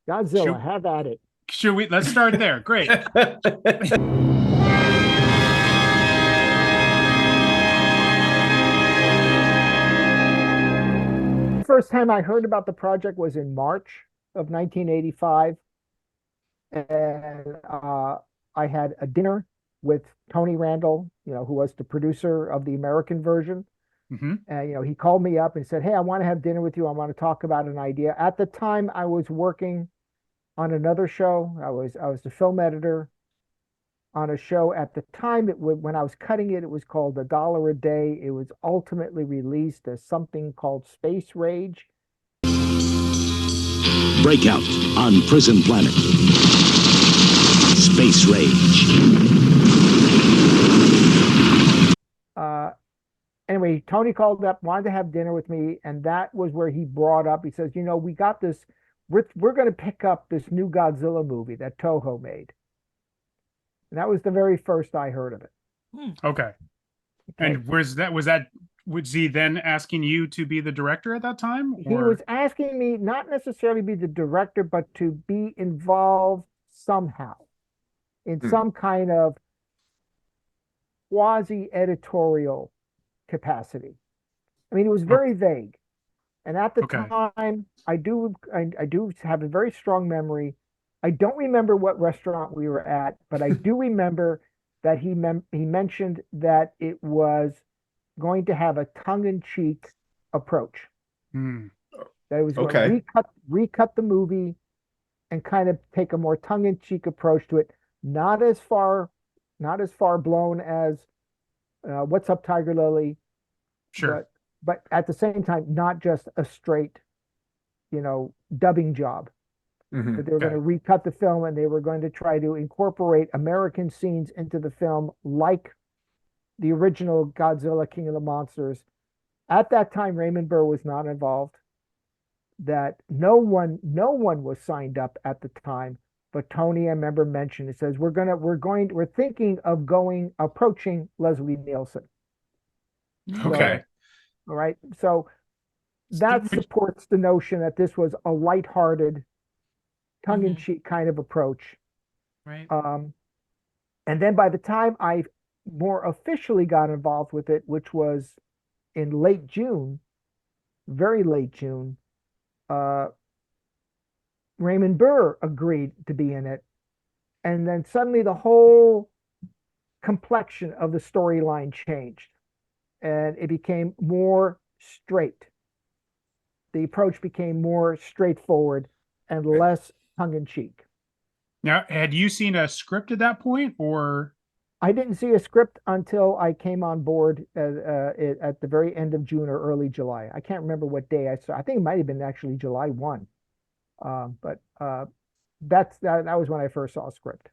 Godzilla, Should, have at it. should we? Let's start there. Great. First time I heard about the project was in March of 1985, and I had a dinner with Tony Randall, who was the producer of the American version. Hmm. And he called me up and said, "Hey, I want to have dinner with you. I want to talk about an idea." At the time, I was working on another show. I was the film editor on a show at the time. When I was cutting it, it was called $1 a Day. It was ultimately released as something called Space Rage. Breakout on Prison Planet. Space Rage. Anyway, Tony called up, wanted to have dinner with me, and that was where he brought up. He says, "We got this. We're going to pick up this new Godzilla movie that Toho made." And that was the very first I heard of it. Okay. And was he then asking you to be the director at that time? He was asking me not necessarily be the director, but to be involved somehow in some kind of quasi-editorial capacity. I mean, it was very vague. And at the time, I do have a very strong memory. I don't remember what restaurant we were at, but I do remember that he mentioned that it was going to have a tongue-in-cheek approach. That it was going to recut the movie and kind of take a more tongue-in-cheek approach to it, not as far blown as What's Up, Tiger Lily? Sure. But at the same time, not just a straight, dubbing job. That they were going to recut the film and they were going to try to incorporate American scenes into the film, like the original Godzilla, King of the Monsters. At that time, Raymond Burr was not involved. That no one was signed up at the time. But Tony, I remember, mentioned, it says we're thinking of approaching Leslie Nielsen. Okay. All right. So that supports the notion that this was a lighthearted, tongue-in-cheek kind of approach. Right. And then by the time I more officially got involved with it, which was in late June, very late June, Raymond Burr agreed to be in it. And then suddenly the whole complexion of the storyline changed and it became more straight. The approach became more straightforward and less tongue-in-cheek. Now, had you seen a script at that point, or? I didn't see a script until I came on board at the very end of June or early July. I can't remember what day I saw. I think it might have been actually July 1. But that was when I first saw a script.